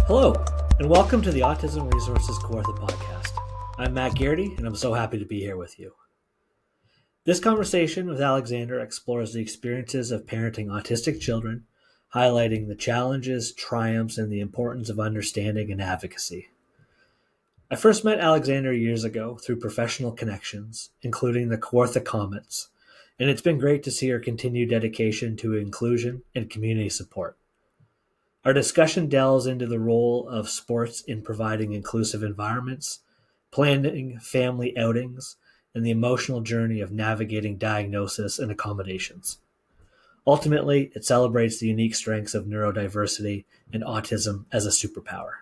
Hello, and welcome to the Autism Resources Kawartha podcast. I'm Matt Garrity, and I'm so happy to be here with you. This conversation with Alexandra explores the experiences of parenting autistic children, highlighting the challenges, triumphs, and the importance of understanding and advocacy. I first met Alexandra years ago through professional connections, including the Kawartha Comets, and it's been great to see her continued dedication to inclusion and community support. Our discussion delves into the role of sports in providing inclusive environments, planning family outings, and the emotional journey of navigating diagnosis and accommodations. Ultimately, it celebrates the unique strengths of neurodiversity and autism as a superpower.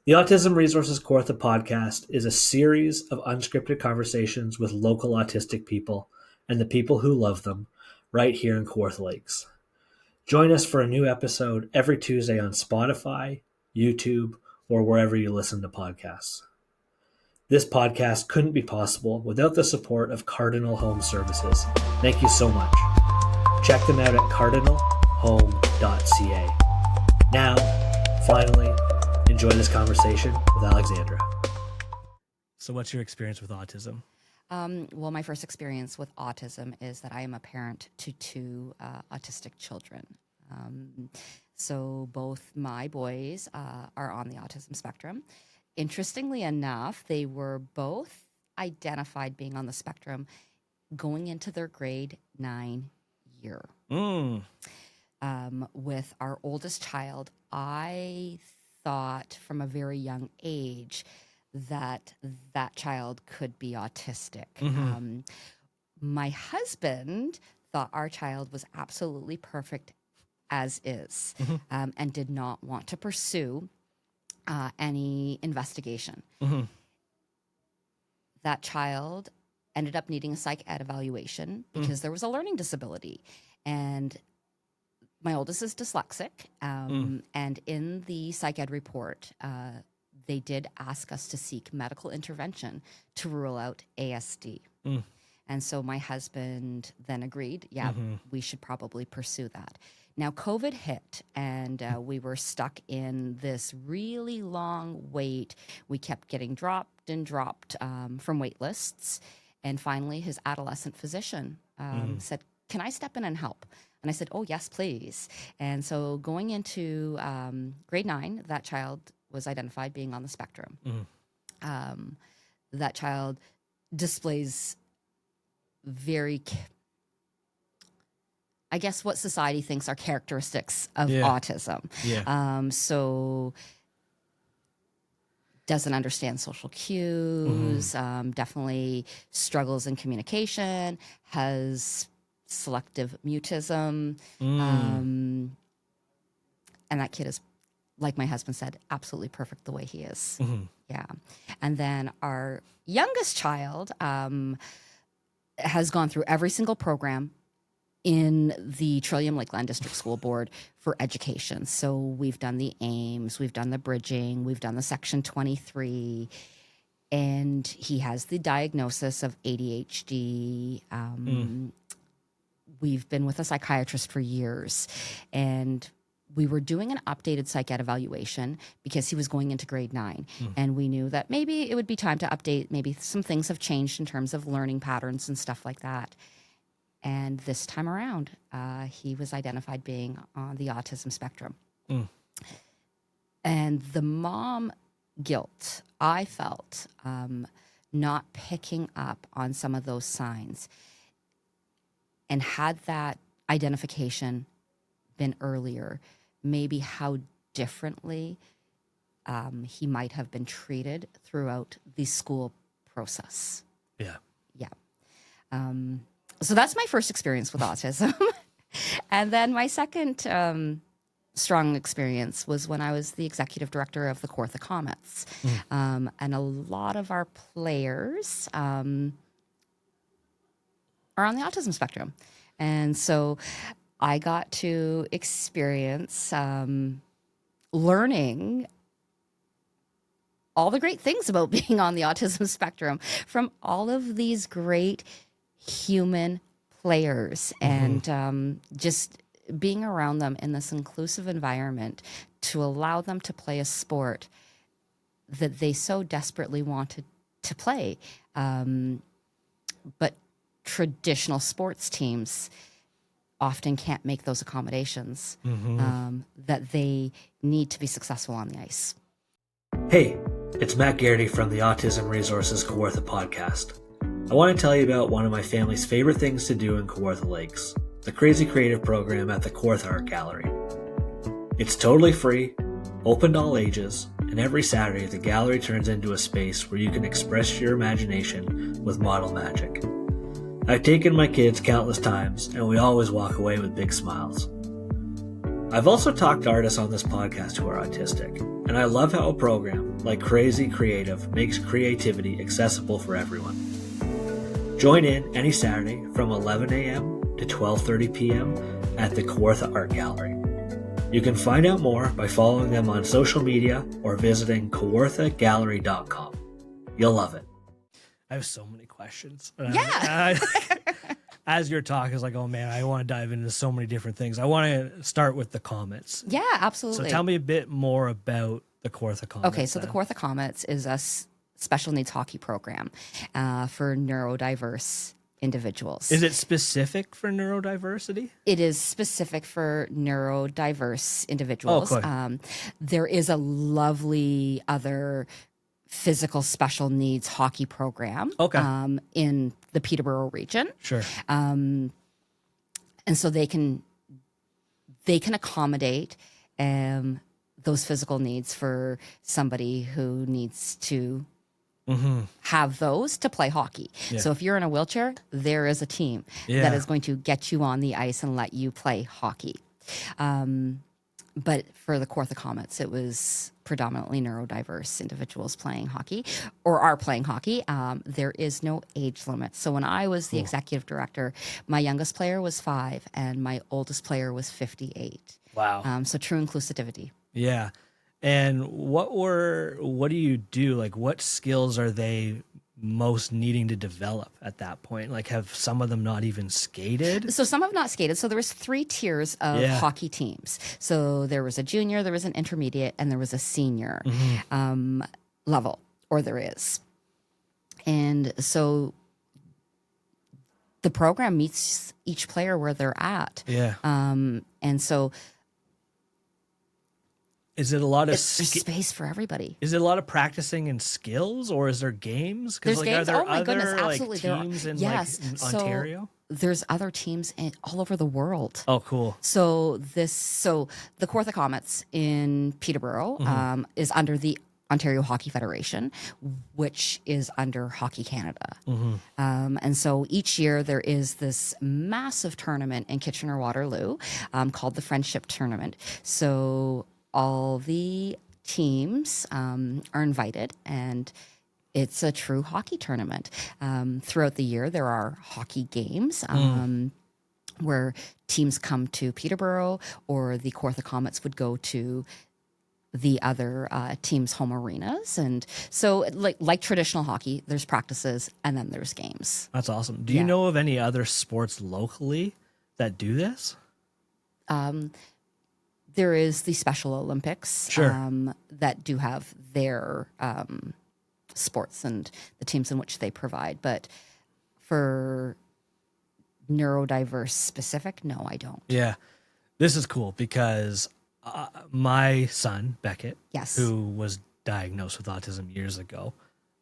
The Autism Resources Kawartha podcast is a series of unscripted conversations with local autistic people and the people who love them right here in Kawartha Lakes. Join us for a new episode every Tuesday on Spotify, YouTube, or wherever you listen to podcasts. This podcast couldn't be possible without the support of Cardinal Home Services. Thank you so much. Check them out at cardinalhome.ca. Now, finally, enjoy this conversation with Alexandra. So what's your experience with autism? Well, my first experience with autism is that I am a parent to two autistic children. So both my boys are on the autism spectrum. Interestingly enough, they were both identified being on the spectrum going into their grade 9 year. With our oldest child, I thought from a very young age that child could be autistic. My husband thought our child was absolutely perfect as is, and did not want to pursue any investigation. That child ended up needing a psych ed evaluation because there was a learning disability. And my oldest is dyslexic, and in the psych ed report, they did ask us to seek medical intervention to rule out ASD. And so my husband then agreed, we should probably pursue that. Now, COVID hit, and we were stuck in this really long wait. We kept getting dropped from wait lists. And finally, his adolescent physician said, "Can I step in and help?" And I said, "Oh, yes, please." And so going into grade 9, that child was identified being on the spectrum. That child displays very, I guess, what society thinks are characteristics of autism. So doesn't understand social cues, definitely struggles in communication, has selective mutism. And that kid is, like my husband said, absolutely perfect the way he is. Yeah. And then our youngest child has gone through every single program in the Trillium Lakeland District School Board for education. So we've done the AIMS, we've done the bridging, we've done the Section 23, and he has the diagnosis of ADHD. We've been with a psychiatrist for years, and we were doing an updated psych ed evaluation because he was going into grade 9. And we knew that maybe it would be time to update. Maybe some things have changed in terms of learning patterns and stuff like that. And this time around, he was identified being on the autism spectrum. And the mom guilt, I felt, not picking up on some of those signs. And had that identification been earlier, maybe how differently he might have been treated throughout the school process. Yeah. So that's my first experience with autism. And then my second strong experience was when I was the executive director of the Kawartha Comets. And a lot of our players are on the autism spectrum. And so I got to experience learning all the great things about being on the autism spectrum from all of these great human players, and just being around them in this inclusive environment to allow them to play a sport that they so desperately wanted to play. But traditional sports teams often can't make those accommodations that they need to be successful on the ice. Hey, it's Matt Garrity from the Autism Resources Kawartha podcast. I want to tell you about one of my family's favorite things to do in Kawartha Lakes, the Crazy Creative program at the Kawartha Art Gallery. It's totally free, open to all ages, and every Saturday the gallery turns into a space where you can express your imagination with model magic. I've taken my kids countless times, and we always walk away with big smiles. I've also talked to artists on this podcast who are autistic, and I love how a program like Crazy Creative makes creativity accessible for everyone. Join in any Saturday from 11 a.m. to 12:30 p.m. at the Kawartha Art Gallery. You can find out more by following them on social media or visiting kawarthagallery.com. You'll love it. I have so many questions. Yeah. As you're talking, it's like, oh man, I want to dive into so many different things. I want to start with the Comets. Yeah, absolutely. So tell me a bit more about the Kawartha Comets. Okay, so the Kawartha Comets is a special needs hockey program for neurodiverse individuals. Is it specific for neurodiversity? It is specific for neurodiverse individuals. Oh, cool. There is a lovely other physical special needs hockey program in the Peterborough region. Sure. And so they can accommodate those physical needs for somebody who needs to have those to play hockey. Yeah. So if you're in a wheelchair, there is a team that is going to get you on the ice and let you play hockey. But for the Kawartha Comets, it was predominantly neurodiverse individuals playing hockey or are playing hockey. There is no age limit. So when I was the executive director, my youngest player was 5 and my oldest player was 58. Wow. So true inclusivity. Yeah. And what do you do? Like, what skills are they most needing to develop at that point? Like, have some of them not even skated? So some have not skated. So there was 3 tiers of hockey teams. So there was a junior, there was an intermediate, and there was a senior level, or there is. And so the program meets each player where they're at. Yeah. And so is it a lot of there's space for everybody? Is it a lot of practicing and skills, or is there games? There's games. Are there my goodness, absolutely. Like, teams in Ontario? There's other teams all over the world. Oh, cool. So the Kawartha Comets in Peterborough is under the Ontario Hockey Federation, which is under Hockey Canada. And so each year there is this massive tournament in Kitchener-Waterloo called the Friendship Tournament. So all the teams are invited, and it's a true hockey tournament. Throughout the year, there are hockey games where teams come to Peterborough, or the Kawartha Comets would go to the other teams' home arenas. And so like traditional hockey, there's practices and then there's games. That's awesome. Do you know of any other sports locally that do this? There is the Special Olympics that do have their sports and the teams in which they provide. But for neurodiverse specific, no, I don't. Yeah. This is cool because my son, Beckett, who was diagnosed with autism years ago,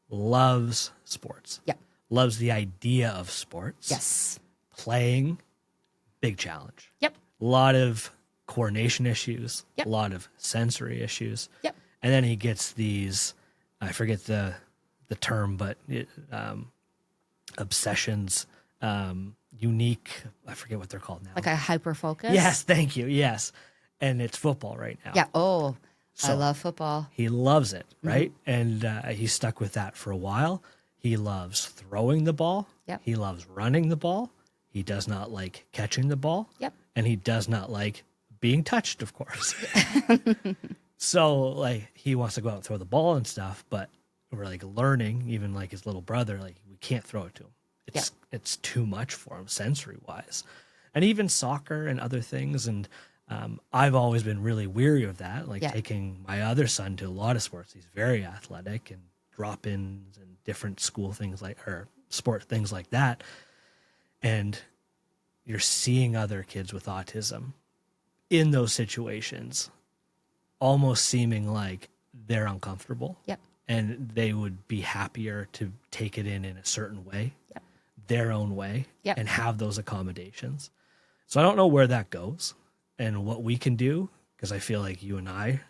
loves sports. Yep. Loves the idea of sports. Yes. Playing, big challenge. Yep. A lot of coordination issues, Yep. a lot of sensory issues. Yep. And then he gets these, I forget the term, but obsessions, unique, I forget what they're called now. Like a hyper focus? Yes, thank you. Yes. And it's football right now. Yeah. Oh, So I love football. He loves it, right? And he's stuck with that for a while. He loves throwing the ball. Yep. He loves running the ball. He does not like catching the ball. Yep. And he does not like being touched, of course. So, like, he wants to go out and throw the ball and stuff, but we're, like, learning, even, like, his little brother, like, we can't throw it to him. It's too much for him sensory-wise. and even soccer and other things. And I've always been really weary of that, like taking my other son to a lot of sports. He's very athletic and drop-ins and different school things or sport things like that. And you're seeing other kids with autism in those situations almost seeming like they're uncomfortable. Yep. And they would be happier to take it in a certain way, their own way, and have those accommodations. So I don't know where that goes and what we can do, because I feel like you and I,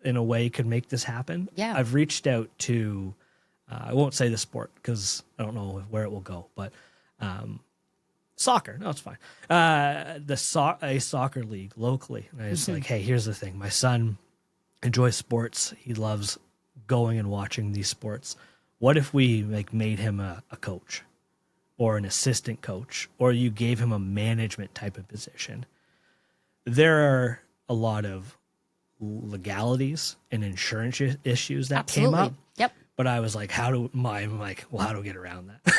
in a way, could make this happen. Yeah. I've reached out to, I won't say the sport because I don't know where it will go, but soccer. No, it's fine. A soccer league locally. And I was like, hey, here's the thing. My son enjoys sports. He loves going and watching these sports. What if we made him a coach or an assistant coach, or you gave him a management type of position? There are a lot of legalities and insurance issues that came up. Yep. But I was like, how do we get around that?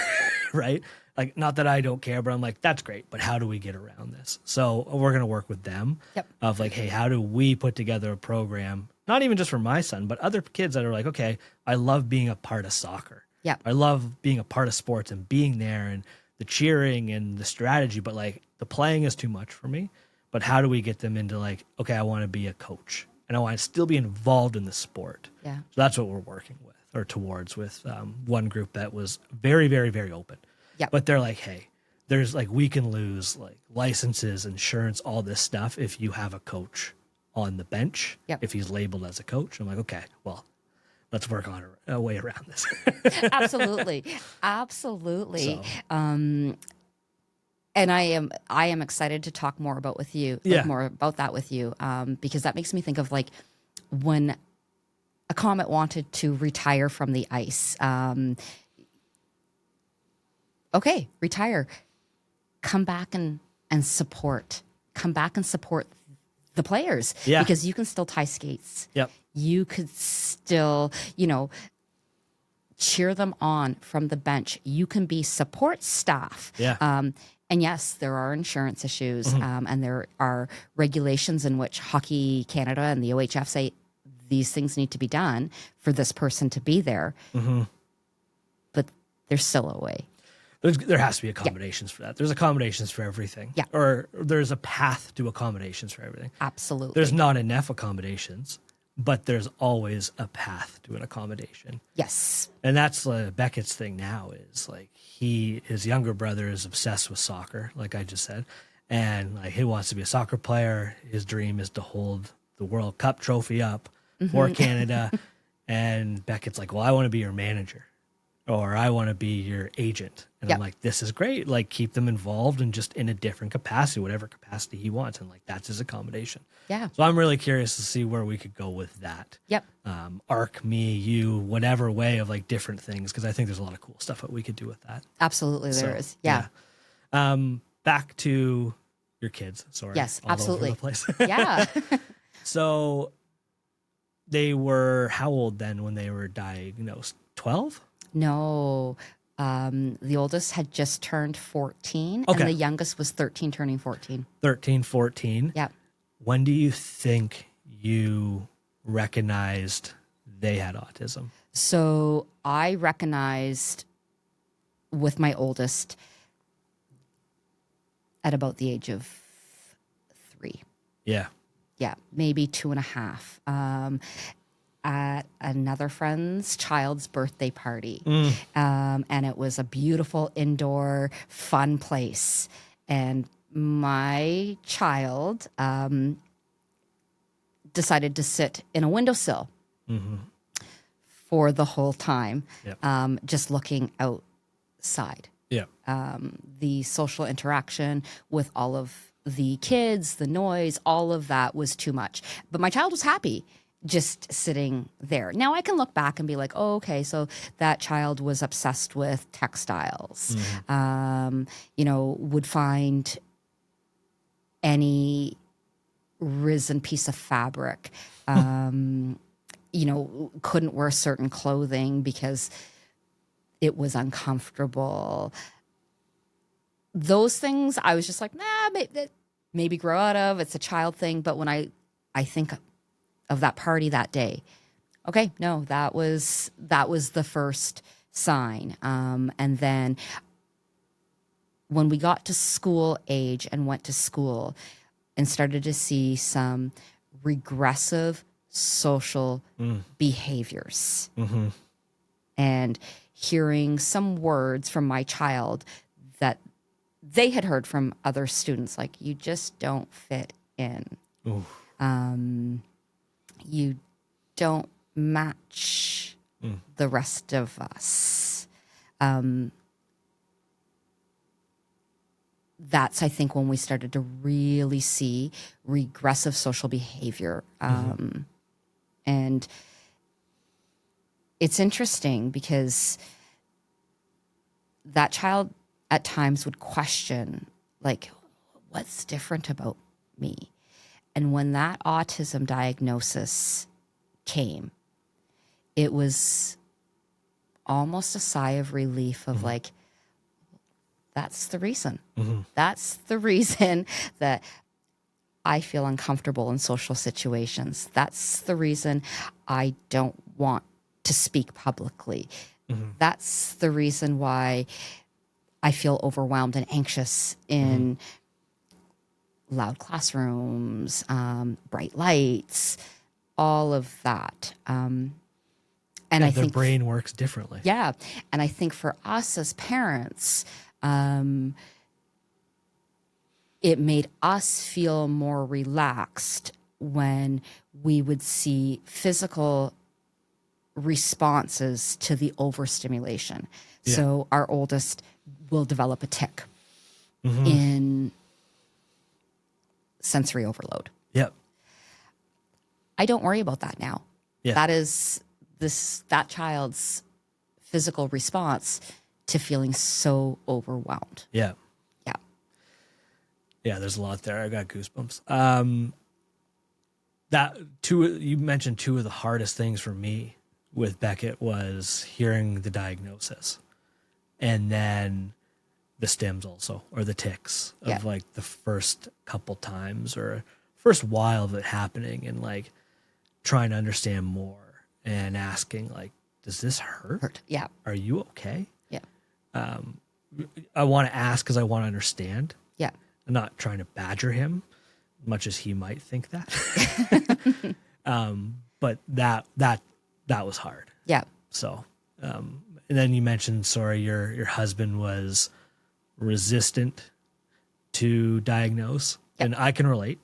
Right? Like, not that I don't care, but I'm like, that's great, but how do we get around this? So we're going to work with them of like, hey, how do we put together a program, not even just for my son, but other kids that are like, okay, I love being a part of soccer. Yeah. I love being a part of sports and being there and the cheering and the strategy, but like the playing is too much for me. But how do we get them into like, okay, I want to be a coach and I want to still be involved in the sport. Yeah. So that's what we're working with or towards with one group that was very, very, very open. Yeah. But they're like, hey, there's like, we can lose like licenses, insurance, all this stuff if you have a coach on the bench, if he's labeled as a coach. I'm like, okay, well, let's work on a way around this. Absolutely. So. And I am excited to talk more about that with you, because that makes me think of like when a Comet wanted to retire from the ice. Okay, retire. Come back and support. Come back and support the players, because you can still tie skates. Yep. You could still, cheer them on from the bench. You can be support staff. Yeah. And yes, there are insurance issues, and there are regulations in which Hockey Canada and the OHF say these things need to be done for this person to be there. But there's still a way. There has to be accommodations for that. There's accommodations for everything. Yeah. Or there's a path to accommodations for everything. Absolutely. There's not enough accommodations, but there's always a path to an accommodation. Yes. And that's Beckett's thing now is like his younger brother is obsessed with soccer, like I just said. And like he wants to be a soccer player. His dream is to hold the World Cup trophy up for Canada. And Beckett's like, well, I want to be your manager. Or I want to be your agent. And I'm like, this is great. Like, keep them involved and just in a different capacity, whatever capacity he wants. And like, that's his accommodation. Yeah. So I'm really curious to see where we could go with that. Yep. ARC, me, you, whatever way of like different things. Because I think there's a lot of cool stuff that we could do with that. Absolutely, there is. Yeah. Back to your kids. Sorry. Yes, absolutely. All over the place. Yeah. So they were how old then when they were diagnosed? 12? No, the oldest had just turned 14, and the youngest was 13, turning 14. 13, 14. Yeah. When do you think you recognized they had autism? So I recognized with my oldest at about the age of 3. Yeah. Yeah, maybe 2.5. At another friend's child's birthday party. And it was a beautiful indoor fun place. And my child decided to sit in a windowsill for the whole time, just looking outside. Yeah. The social interaction with all of the kids, the noise, all of that was too much. But my child was happy just sitting there. Now I can look back and be like, oh, okay, so that child was obsessed with textiles, would find any risen piece of fabric, couldn't wear certain clothing because it was uncomfortable. those things I was just like, nah, maybe grow out of. It's a child thing. But when I think of that party that day, okay, no, that was the first sign. And then when we got to school age and went to school and started to see some regressive social behaviors and hearing some words from my child that they had heard from other students, like, you just don't fit in. You don't match the rest of us. That's, I think, when we started to really see regressive social behavior. And it's interesting because that child at times would question, like, what's different about me? And when that autism diagnosis came, it was almost a sigh of relief of like, that's the reason. That's the reason that I feel uncomfortable in social situations. That's the reason I don't want to speak publicly. That's the reason why I feel overwhelmed and anxious in loud classrooms, bright lights, all of that. And I think their brain works differently. Yeah. And I think for us as parents, it made us feel more relaxed when we would see physical responses to the overstimulation. Yeah. So our oldest will develop a tic in sensory overload. Yep. I don't worry about that now. Yeah. That is that child's physical response to feeling so overwhelmed. Yeah. Yeah. Yeah, there's a lot there. I got goosebumps. You mentioned two of the hardest things for me with Beckett was hearing the diagnosis and then the stims also, or the tics of like the first couple times or first while of it happening, and like trying to understand more and asking, like, does this hurt? Yeah. Are you okay? Yeah. I want to ask because I want to understand. Yeah. I'm not trying to badger him, much as he might think that. But that was hard. Yeah. So, and then you mentioned, sorry, your husband was resistant to diagnose. Yep. And I can relate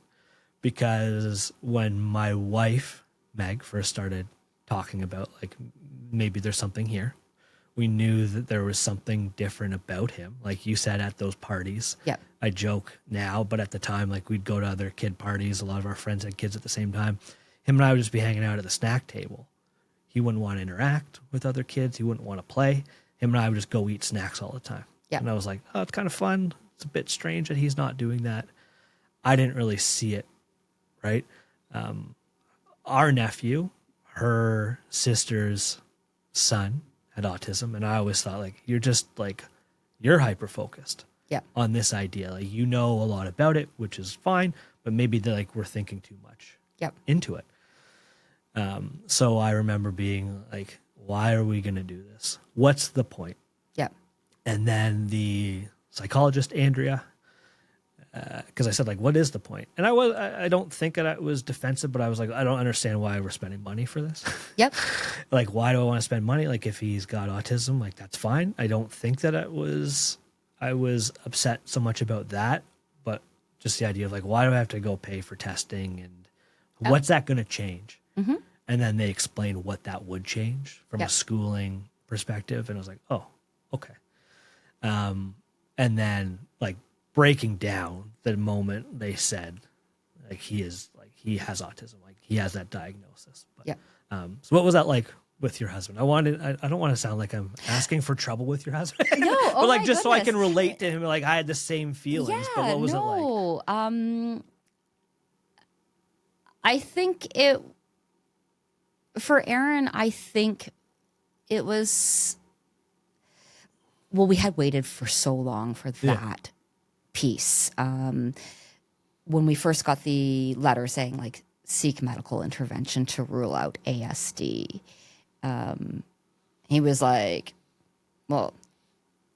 because when my wife, Meg, first started talking about, like, maybe there's something here, we knew that there was something different about him. Like you said, at those parties, Yep. I joke now, but at the time, like, we'd go to other kid parties. A lot of our friends had kids at the same time. Him and I would just be hanging out at the snack table. He wouldn't want to interact with other kids. He wouldn't want to play. Him and I would just go eat snacks all the time. Yep. And I was like, oh, it's kind of fun. It's a bit strange that he's not doing that. I didn't really see it, right? Our nephew, her sister's son, had autism, and I always thought, like, you're hyper focused on this idea. Like, you know a lot about it, which is fine, but maybe we're thinking too much into it. So I remember being like, why are we going to do this? What's the point? Yeah. And then the psychologist, Andrea, because I said, like, what is the point? And I don't think that I was defensive, but I was like, I don't understand why we're spending money for this. Yep. Like, why do I want to spend money? Like, if he's got autism, like, that's fine. I don't think that I was upset so much about that, but just the idea of, like, why do I have to go pay for testing, and what's that going to change? Mm-hmm. And then they explained what that would change from a schooling perspective. And I was like, oh, okay. And then, like, breaking down the moment they said, like, he has autism, like, he has that diagnosis. But, so what was that like with your husband? I don't want to sound like I'm asking for trouble with your husband. No, but like, just goodness. so I can relate to him, like, I had the same feelings, but what was it like? I think for Aaron, I think it was, well, we had waited for so long for that piece. When we first got the letter saying like seek medical intervention to rule out ASD, he was like, well,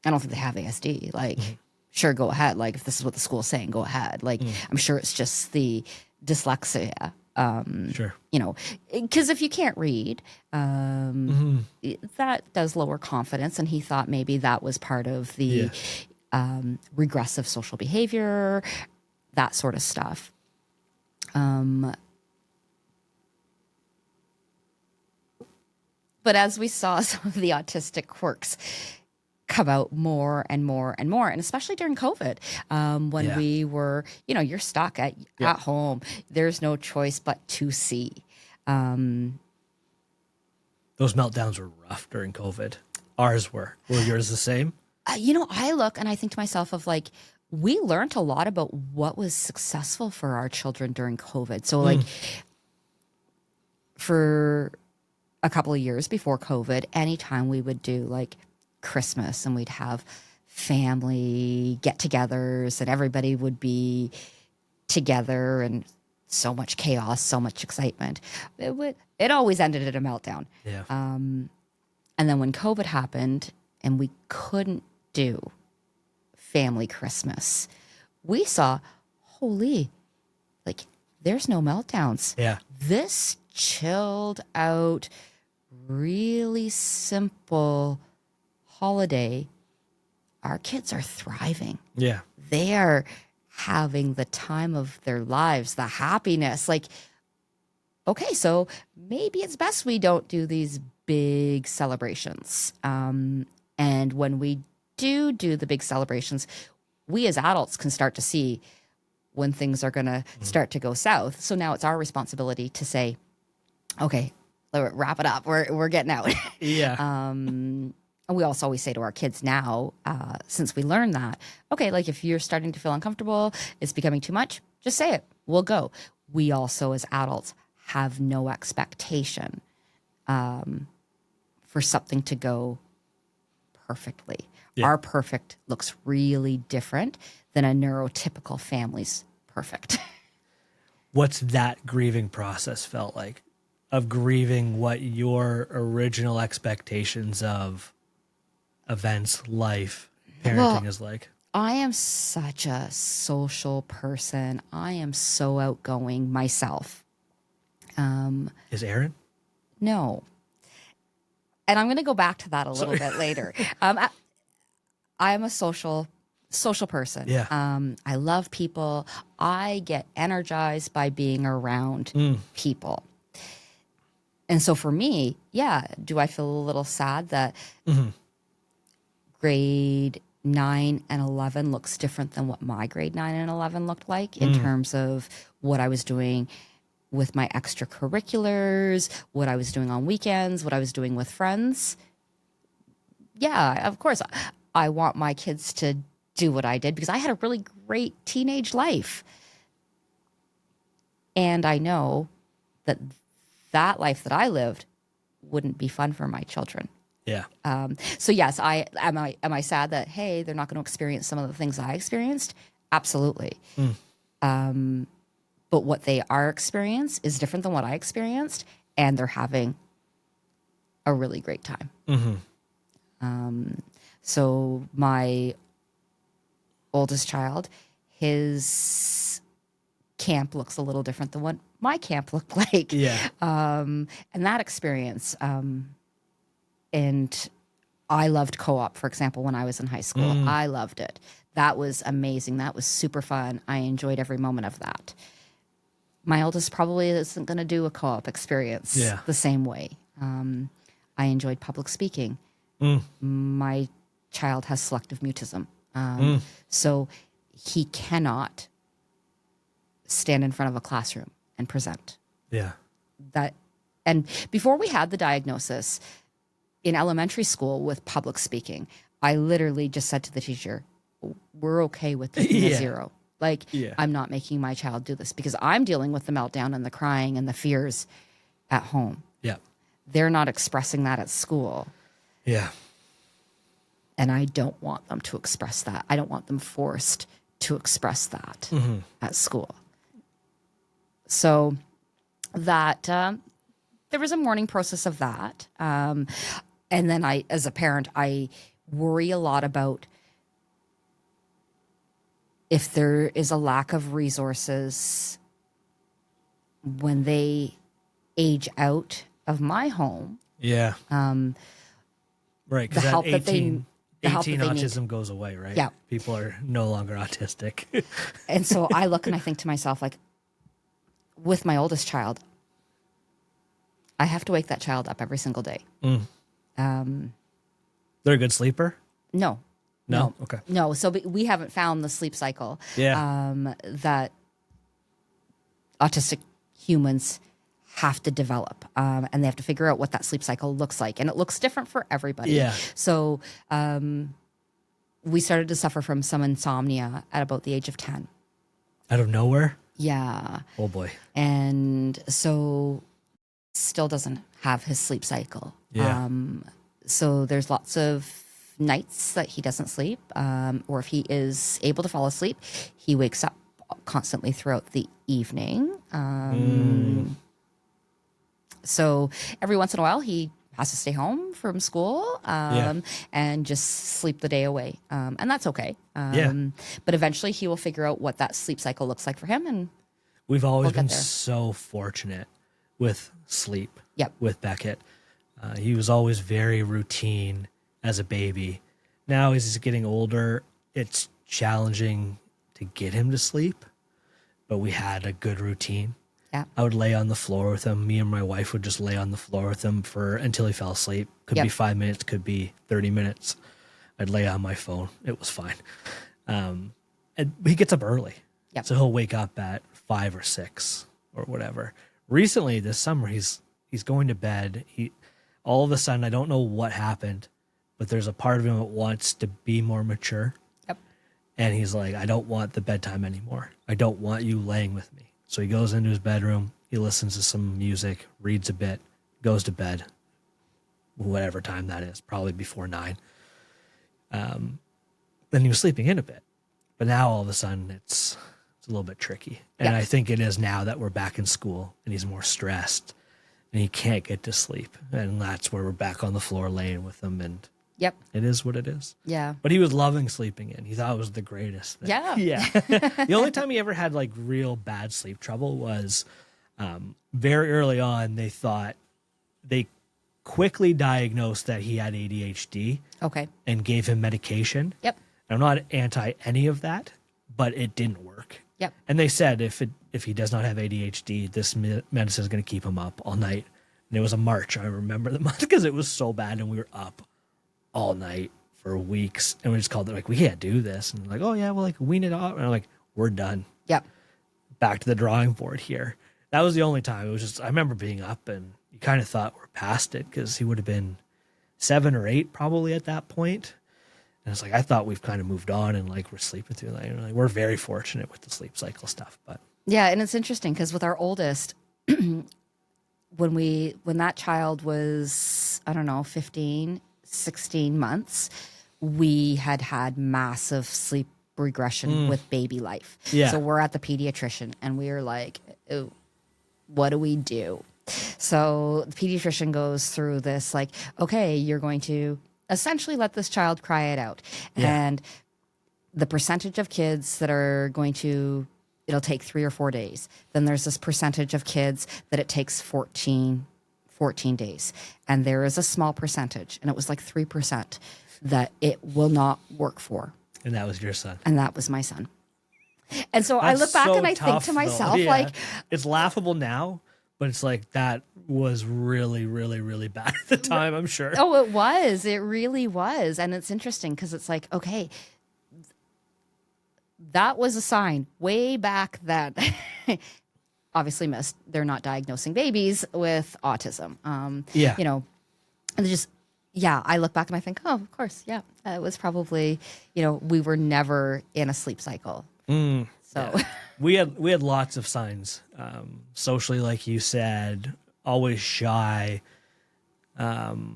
I don't think they have ASD. Like, sure, go ahead. Like, if this is what the school's saying, go ahead. Like, I'm sure it's just the dyslexia. Sure. You know, because if you can't read, that does lower confidence. And he thought maybe that was part of the regressive social behavior, that sort of stuff. But as we saw some of the autistic quirks come out more and more and more, and especially during COVID, when we were, you know, you're stuck at home. There's no choice but to see. Those meltdowns were rough during COVID. Ours were. Were yours the same? You know, I look and I think to myself of like, we learned a lot about what was successful for our children during COVID. So like for a couple of years before COVID, anytime we would do like Christmas and we'd have family get-togethers and everybody would be together and so much chaos, so much excitement. It always ended at a meltdown. Yeah. And then when COVID happened and we couldn't do family Christmas, we saw, holy, like there's no meltdowns. Yeah. This chilled out, really simple holiday, our kids are thriving. Yeah. They are having the time of their lives, the happiness. Like, okay, so maybe it's best we don't do these big celebrations. And when we do the big celebrations, we as adults can start to see when things are going to start to go south. So now it's our responsibility to say, okay, wrap it up. We're getting out. Yeah. And we also always say to our kids now, since we learned that, okay, like if you're starting to feel uncomfortable, it's becoming too much, just say it. We'll go. We also, as adults, have no expectation for something to go perfectly. Yeah. Our perfect looks really different than a neurotypical family's perfect. What's that grieving process felt like? Of grieving what your original expectations of events, life, parenting is like? I am such a social person. I am so outgoing myself. Is Aaron? No. And I'm going to go back to that a little bit later. I am a social person. Yeah. I love people. I get energized by being around people. And so for me, do I feel a little sad that grade 9 and 11 looks different than what my grade 9 and 11 looked like in terms of what I was doing with my extracurriculars, what I was doing on weekends, what I was doing with friends? Yeah, of course. I want my kids to do what I did because I had a really great teenage life. And I know that that life that I lived wouldn't be fun for my children. Yeah. So yes, am I sad that, hey, they're not going to experience some of the things I experienced? Absolutely. But what they are experiencing is different than what I experienced, and they're having a really great time. So my oldest child, his camp looks a little different than what my camp looked like. Yeah. And that experience, and I loved co-op, for example, when I was in high school. I loved it. That was amazing. That was super fun. I enjoyed every moment of that. My oldest probably isn't going to do a co-op experience the same way. I enjoyed public speaking. My child has selective mutism. So he cannot stand in front of a classroom and present. Yeah. And before we had the diagnosis in elementary school with public speaking, I literally just said to the teacher, we're okay with taking a 0. Like, I'm not making my child do this because I'm dealing with the meltdown and the crying and the fears at home. Yeah. They're not expressing that at school. Yeah. And I don't want them to express that. I don't want them forced to express that Mm-hmm. at school. So that there was a mourning process of that. And then as a parent, I worry a lot about if there is a lack of resources when they age out of my home. Yeah. Right. Because The at help that 18, the help that 18 they need. autism goes away, right? Yeah. People are no longer autistic. And so I look and I think to myself, like, with my oldest child, I have to wake that child up every single day. They're a good sleeper? No. No? Okay. No. So we haven't found the sleep cycle that autistic humans have to develop. And they have to figure out what that sleep cycle looks like. And it looks different for everybody. Yeah. So we started to suffer from some insomnia at about the age of 10. Out of nowhere? Yeah. Oh, boy. And so still doesn't have his sleep cycle. Yeah. So there's lots of nights that he doesn't sleep, or if he is able to fall asleep, he wakes up constantly throughout the evening. So every once in a while, he has to stay home from school and just sleep the day away. And that's okay. But eventually he will figure out what that sleep cycle looks like for him. And We've always get been there. so fortunate with sleep Yep. with Beckett. He was always very routine as a baby. Now as he's getting older, it's challenging to get him to sleep, but we had a good routine. Yeah. I would lay on the floor with him. Me and my wife would just lay on the floor with him until he fell asleep. Could be 5 minutes, could be 30 minutes. I'd lay on my phone. It was fine. And he gets up early. Yep. So he'll wake up at 5 or 6 or whatever. Recently this summer, he's going to bed. All of a sudden, I don't know what happened, but there's a part of him that wants to be more mature. Yep. And he's like, I don't want the bedtime anymore. I don't want you laying with me. So he goes into his bedroom, he listens to some music, reads a bit, goes to bed, whatever time that is, probably before 9. Then he was sleeping in a bit. But now all of a sudden it's a little bit tricky. And I think it is now that we're back in school and he's more stressed and he can't get to sleep. And that's where we're back on the floor laying with him. And Yep. it is what it is. Yeah. But he was loving sleeping in. He thought it was the greatest thing. Yeah. Yeah. The only time he ever had like real bad sleep trouble was very early on. They quickly diagnosed that he had ADHD Okay. and gave him medication. Yep. I'm not anti any of that, but it didn't work. Yep. And they said if he does not have ADHD, this medicine is going to keep him up all night. And it was a March. I remember the month because it was so bad and we were up all night for weeks. And we just called it like, we can't do this. And like, oh yeah, well, like wean it off. And I'm like, we're done. Yep. Back to the drawing board here. That was the only time. It was just, I remember being up and you kind of thought we're past it because he would have been 7 or 8 probably at that point. And it's like, I thought we've kind of moved on and like we're sleeping through the night. Like, we're very fortunate with the sleep cycle stuff, but Yeah. And it's interesting because with our oldest, when that child was, I don't know, 15, 16 months, we had massive sleep regression with baby life. Yeah. So we're at the pediatrician and we are like, oh, what do we do? So the pediatrician goes through this like, okay, you're going to essentially let this child cry it out. Yeah. And the percentage of kids that are going to, it'll take 3 or 4 days. Then there's this percentage of kids that it takes 14 days. And there is a small percentage, and it was like 3%, that it will not work for. and that was your son. And that was my son. And so I That's look back so and I think tough, to though. myself, Yeah. like, it's laughable now, but it's like that was really, really, really bad at the time, I'm sure. oh, it was. It really was. And it's interesting because it's like, okay, that was a sign way back that obviously missed. They're not diagnosing babies with autism. Yeah. You know, and just, yeah, I look back and I think, oh, of course. Yeah. It was probably, you know, we were never in a sleep cycle. So Yeah. We had lots of signs. Socially, like you said, always shy. The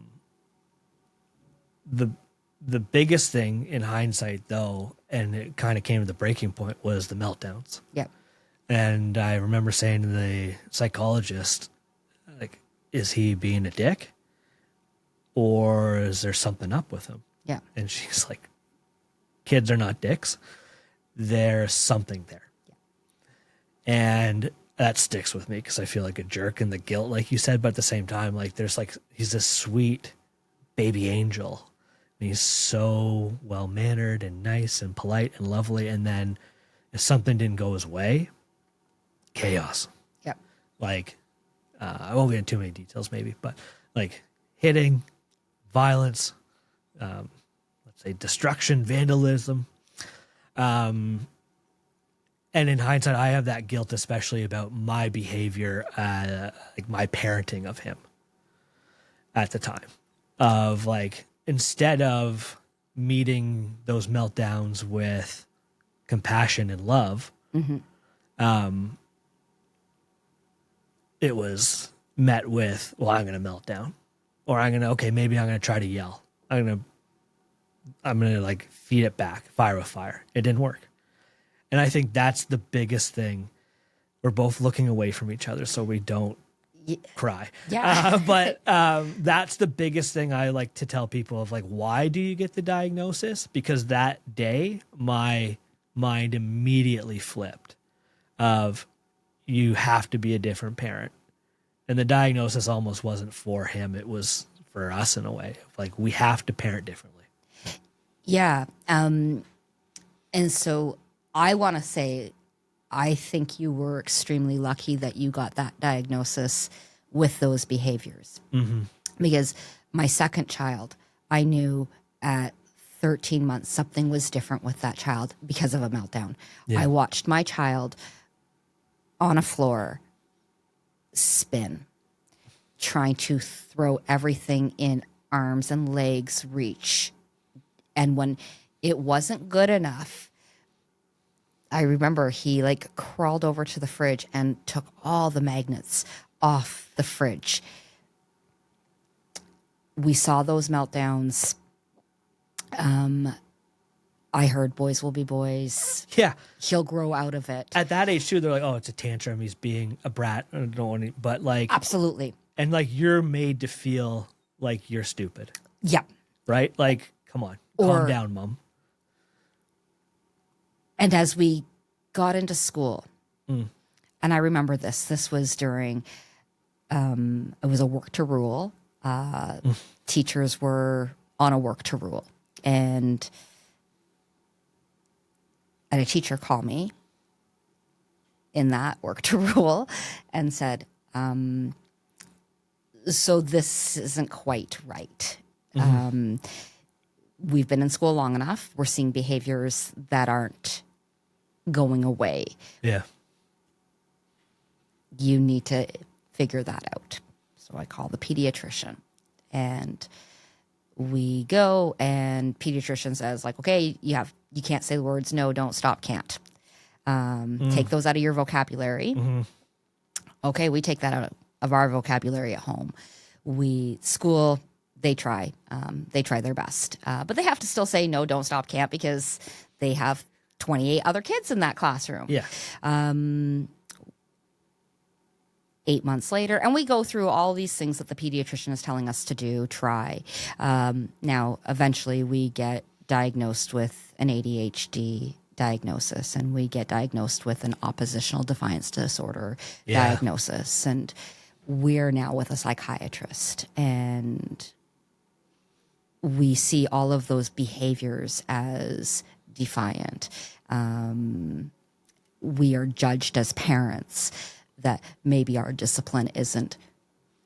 the biggest thing in hindsight, though, and it kind of came to the breaking point, was the meltdowns. Yep. And I remember saying to the psychologist, like, is he being a dick? Or is there something up with him? Yeah. And she's like, kids are not dicks. There's something there. Yeah. And that sticks with me because I feel like a jerk and the guilt, like you said, but at the same time, like there's like, he's this sweet baby angel. And he's so well-mannered and nice and polite and lovely. And then if something didn't go his way, chaos. Yep. Like, I won't get into too many details maybe, but like hitting, violence, let's say destruction, vandalism. And in hindsight, I have that guilt, especially about my behavior, like my parenting of him at the time. Of like, instead of meeting those meltdowns with compassion and love, it was met with, well, I'm going to melt down. Or maybe I'm going to try to yell. I'm going to like feed it back, fire with fire. It didn't work. And I think that's the biggest thing. We're both looking away from each other so we don't cry. Yeah. But that's the biggest thing I like to tell people of like, why do you get the diagnosis? Because that day, my mind immediately flipped of you have to be a different parent. And the diagnosis almost wasn't for him. It was for us in a way. Like, we have to parent differently. Yeah. And so I want to say, I think you were extremely lucky that you got that diagnosis with those behaviors. Mm-hmm. Because my second child, I knew at 13 months something was different with that child because of a meltdown. Yeah. I watched my child on a floor spin, trying to throw everything in arms and legs reach. And when it wasn't good enough, I remember he like crawled over to the fridge and took all the magnets off the fridge. We saw those meltdowns. I heard boys will be boys. Yeah. He'll grow out of it. At that age too, they're like, oh, it's a tantrum. He's being a brat. I don't want to, but like. Absolutely. And like, you're made to feel like you're stupid. Yeah. Right? Like, come on. Calm down, Mom. And as we got into school, and I remember this was during, it was a work to rule. Teachers were on a work to rule. And a teacher called me in that work to rule and said, so this isn't quite right. We've been in school long enough. We're seeing behaviors that aren't going away. Yeah. You need to figure that out. So I call the pediatrician and we go and pediatrician says like, okay, you can't say the words no, don't, stop, can't. Take those out of your vocabulary. Mm-hmm. Okay, we take that out of our vocabulary at home. They try their best. But they have to still say no, don't, stop, can't because they have 28 other kids in that classroom. Yeah. 8 months later, and we go through all these things that the pediatrician is telling us to do, try. Now, eventually we get diagnosed with an ADHD diagnosis, and we get diagnosed with an oppositional defiance disorder diagnosis, and we're now with a psychiatrist, and we see all of those behaviors as defiant. We are judged as parents that maybe our discipline isn't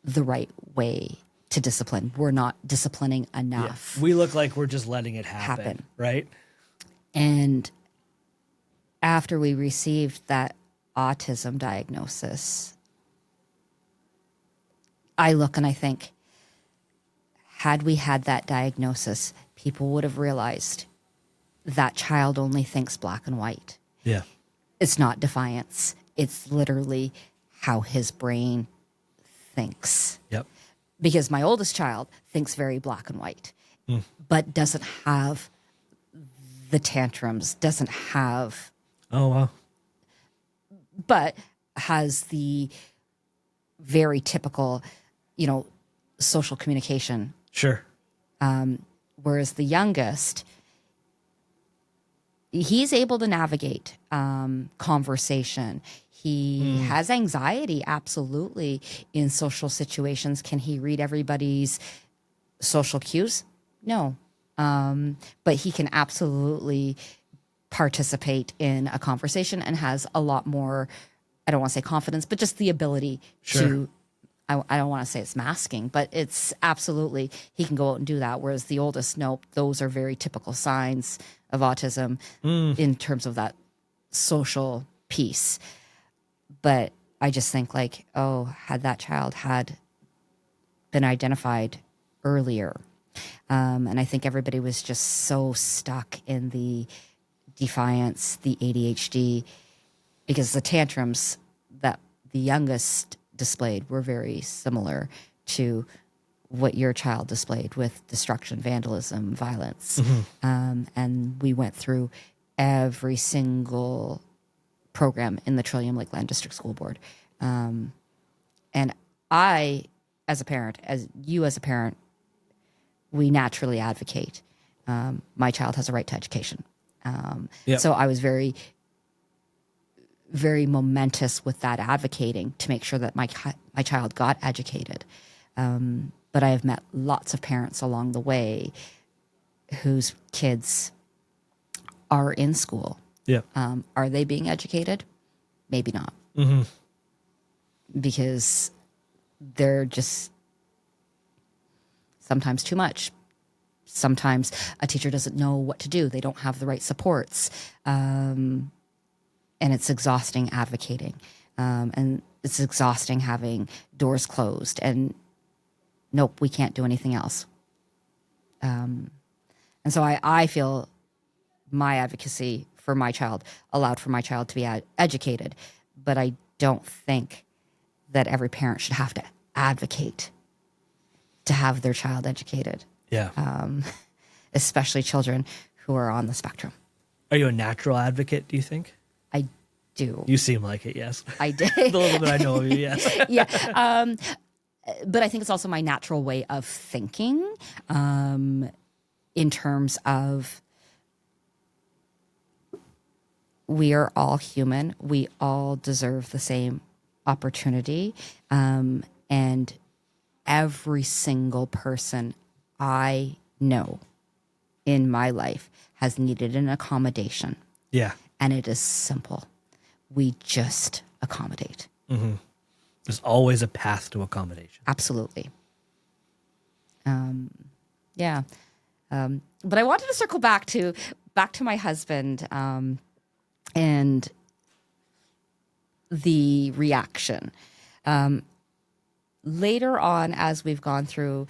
the right way to discipline. We're not disciplining enough. Yeah. We look like we're just letting it happen. Right? And after we received that autism diagnosis, I look and I think, had we had that diagnosis, people would have realized that child only thinks black and white. Yeah. It's not defiance. It's literally how his brain thinks. Yep. Because my oldest child thinks very black and white. but doesn't have the tantrums, doesn't have, Oh, wow. but has the very typical, social communication. Sure. Whereas the youngest, he's able to navigate conversation. He has anxiety, absolutely, in social situations. Can he read everybody's social cues? No. But he can absolutely participate in a conversation and has a lot more, I don't want to say confidence, but just the ability to, I don't want to say it's masking, but it's absolutely, he can go out and do that. Whereas the oldest, nope, those are very typical signs of autism in terms of that social piece. But I just think had that child had been identified earlier. And I think everybody was just so stuck in the defiance, the ADHD, because the tantrums that the youngest displayed were very similar to what your child displayed with destruction, vandalism, violence. And we went through every single program in the Trillium Lakeland District School Board. And I, as a parent, as you as a parent, we naturally advocate. My child has a right to education. So I was very, very momentous with that advocating to make sure that my child got educated. But I have met lots of parents along the way whose kids are in school. Yeah. Are they being educated? Maybe not. Because they're just sometimes too much. Sometimes a teacher doesn't know what to do. They don't have the right supports. And it's exhausting advocating. And it's exhausting having doors closed. And nope, we can't do anything else. And so I feel my advocacy for my child allowed for my child to be educated. But I don't think that every parent should have to advocate to have their child educated. Yeah. Especially children who are on the spectrum. Are you a natural advocate, do you think? I do. You seem like it, yes. I did. The little bit I know of you, yes. Yeah. But I think it's also my natural way of thinking in terms of we are all human. We all deserve the same opportunity. And every single person I know in my life has needed an accommodation. Yeah. And it is simple. We just accommodate. There's always a path to accommodation. Absolutely. Yeah. But I wanted to circle back to my husband and the reaction. Later on, as we've gone through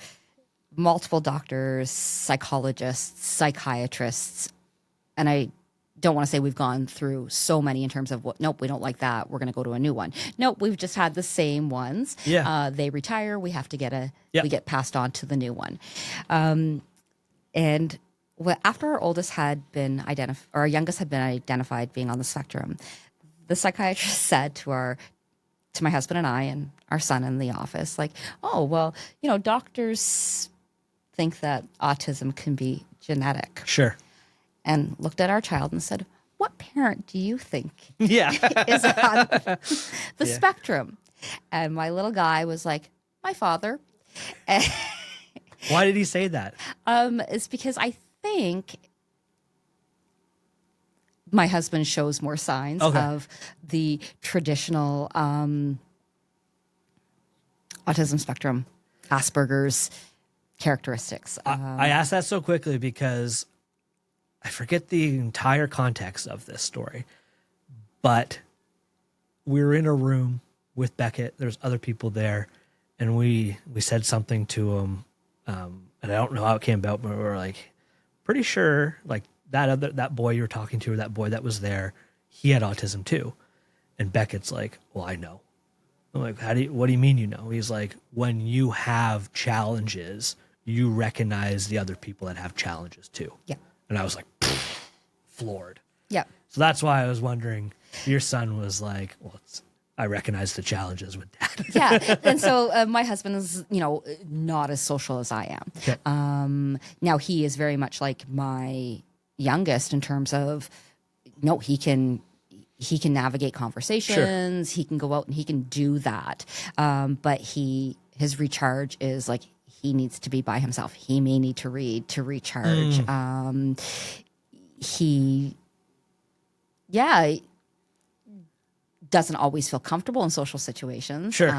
multiple doctors, psychologists, psychiatrists, and I don't want to say we've gone through so many in terms of nope, we don't like that, we're going to go to a new one. Nope, we've just had the same ones. Yeah. They retire, we have to we get passed on to the new one. And after our oldest had been identified, or our youngest had been identified being on the spectrum, the psychiatrist said to my husband and I and our son in the office, oh, well, doctors think that autism can be genetic. Sure. And looked at our child and said, what parent do you think Yeah. is on the spectrum? And my little guy was like, my father. Why did he say that? It's because I think my husband shows more signs of the traditional autism spectrum, Asperger's characteristics. I asked that so quickly because I forget the entire context of this story, but we were in a room with Beckett. There's other people there, and we said something to him, and I don't know how it came about, but we were pretty sure that boy you were talking to, or that boy that was there, he had autism too. And Beckett's like, well, I know. I'm like, what do you mean you know? He's like, when you have challenges you recognize the other people that have challenges too. Yeah. And I was like, floored. Yeah. So that's why I was wondering, your son was like, well, I recognize the challenges with dad. Yeah. And so my husband is, not as social as I am. Okay. Now he is very much like my youngest in terms of, no, he can navigate conversations. Sure. He can go out and he can do that. But his recharge is like, he needs to be by himself. He may need to read to recharge. He doesn't always feel comfortable in social situations. Sure.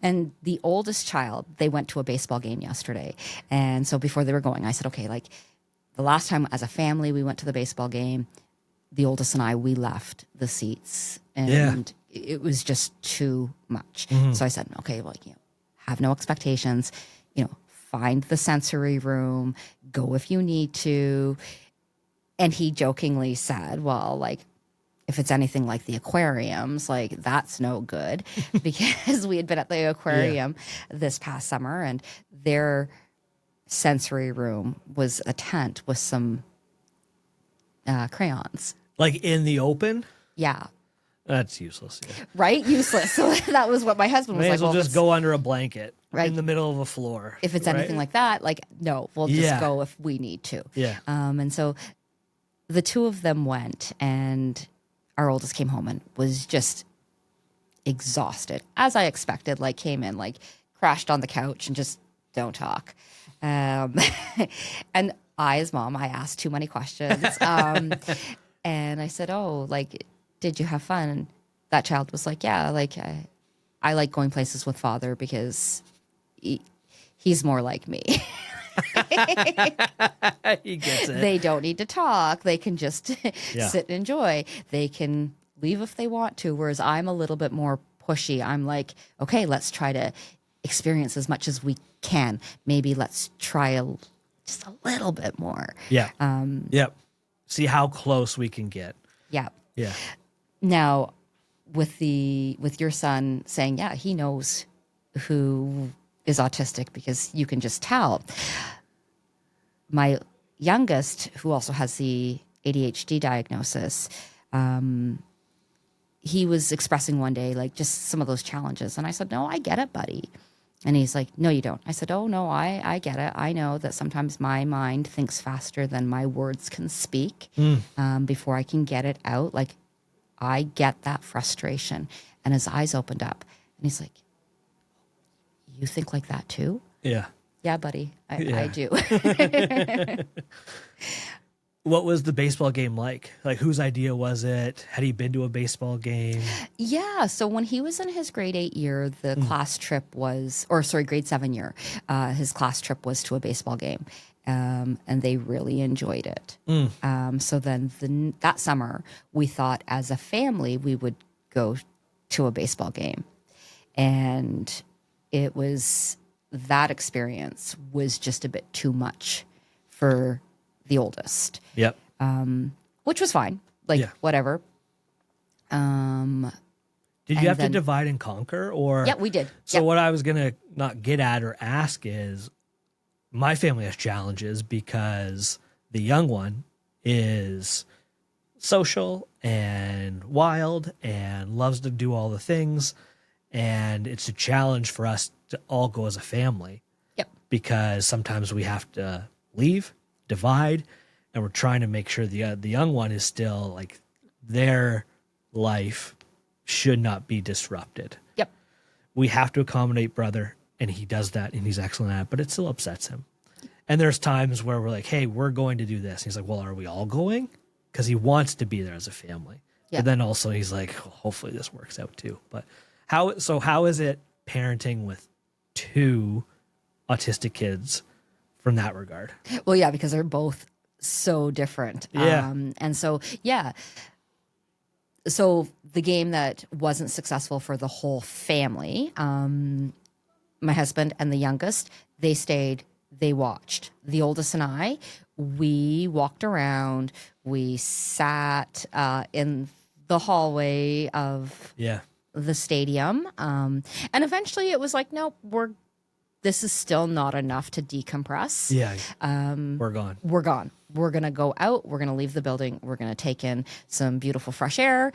And the oldest child, they went to a baseball game yesterday. And so before they were going, I said, okay, like the last time as a family we went to the baseball game, the oldest and I, we left the seats and it was just too much. So I said, okay, well, have no expectations, find the sensory room, go if you need to. And he jokingly said, well, like, if it's anything like the aquariums, like that's no good, because we had been at the aquarium this past summer and their sensory room was a tent with some crayons. Like in the open? Yeah. That's useless. Yeah. Right? Useless. So that was what my husband was May like. as well just go under a blanket in the middle of a floor. If it's anything like that, like, no, we'll just go if we need to. Yeah. And so the two of them went, and our oldest came home and was just exhausted, as I expected, like came in, like crashed on the couch and just don't talk. And I, as mom, I asked too many questions. And I said, oh, like, did you have fun? And that child was like, yeah, like I like going places with father because he's more like me. He gets it. They don't need to talk. They can just sit and enjoy. They can leave if they want to, whereas I'm a little bit more pushy. I'm like, okay, let's try to experience as much as we can. Maybe let's try just a little bit more. Yeah. Yep. See how close we can get. Yeah. Yeah. Now, with your son saying, yeah, he knows who is autistic because you can just tell. My youngest, who also has the ADHD diagnosis, he was expressing one day, like, just some of those challenges. And I said, no, I get it, buddy. And he's like, no, you don't. I said, oh, no, I get it. I know that sometimes my mind thinks faster than my words can speak before I can get it out. Like, I get that frustration. And his eyes opened up. And he's like, you think like that too? Yeah. Yeah, buddy, I do. What was the baseball game like? Like, whose idea was it? Had he been to a baseball game? Yeah. So when he was in his grade 8 year, the class trip was, grade 7 year, his class trip was to a baseball game. And they really enjoyed it. So then that summer, we thought as a family, we would go to a baseball game. And that experience was just a bit too much for the oldest. Yep. Which was fine. Whatever. Did you have to divide and conquer, or? Yeah, we did. So what I was going to not get at or ask is, my family has challenges because the young one is social and wild and loves to do all the things. And it's a challenge for us to all go as a family. Yep. Because sometimes we have to leave, divide, and we're trying to make sure the young one is still, like, their life should not be disrupted. Yep. We have to accommodate brother, and he does that, and he's excellent at it, but it still upsets him. And there's times where we're like, hey, we're going to do this. And he's like, well, are we all going? Because he wants to be there as a family. Yeah. But then also he's like, well, hopefully this works out too. But how is it parenting with two autistic kids from that regard? Well, yeah, because they're both so different. Yeah. So the game that wasn't successful for the whole family, my husband and the youngest, they stayed, they watched. The oldest and I, we walked around, we sat in the hallway of the stadium. And eventually it was like, nope, this is still not enough to decompress. Yeah. We're gone. We're gone. We're going to go out. We're going to leave the building. We're going to take in some beautiful fresh air.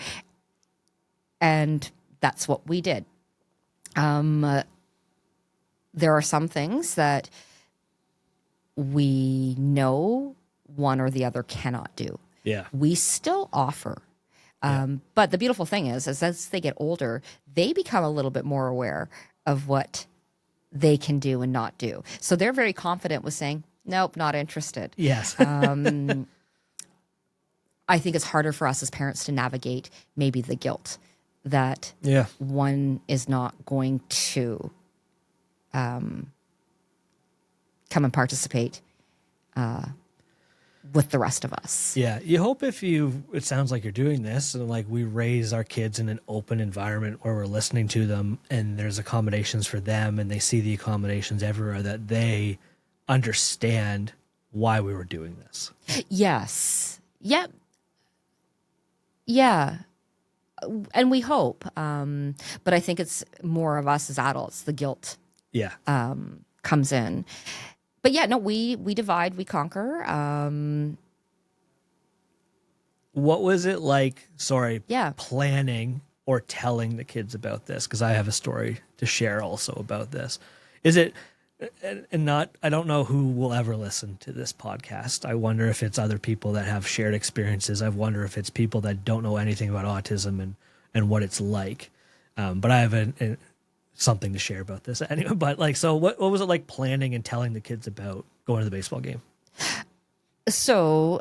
And that's what we did. There are some things that we know one or the other cannot do. Yeah. We still offer. But the beautiful thing is as they get older, they become a little bit more aware of what they can do and not do. So they're very confident with saying, nope, not interested. Yes. I think it's harder for us as parents to navigate maybe the guilt that one is not going to come and participate with the rest of us. Yeah. You hope it sounds like you're doing this, and like we raise our kids in an open environment where we're listening to them and there's accommodations for them and they see the accommodations everywhere, that they understand why we were doing this. Yes. Yep. Yeah. And we hope. But I think it's more of us as adults, the guilt comes in. But yeah, no, we divide, we conquer. What was it like, Yeah. planning or telling the kids about this? Because I have a story to share also about this. Is it, and not, I don't know who will ever listen to this podcast. I wonder if it's other people that have shared experiences. I wonder if it's people that don't know anything about autism and what it's like. But I have something to share about this anyway. But like, so what was it like planning and telling the kids about going to the baseball game? So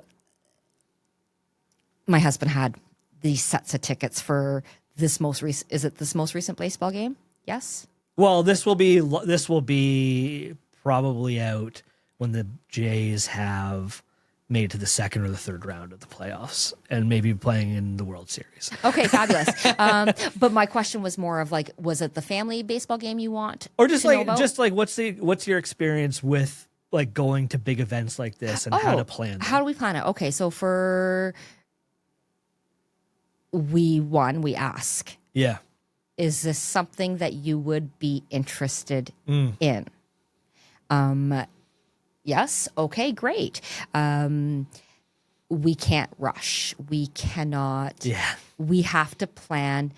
my husband had these sets of tickets for this most recent, is it this most recent baseball game? Yes. Well, this will be probably out when the Jays have made it to the second or the third round of the playoffs and maybe playing in the World Series. Okay, fabulous. But my question was more of like, was it the family baseball game you want? Or just to know like about? just like what's your experience with like going to big events like this and how to plan them? How do we plan it? Okay, so we ask. Yeah. Is this something that you would be interested in? Yes. Okay, great. We can't rush. We cannot. Yeah. We have to plan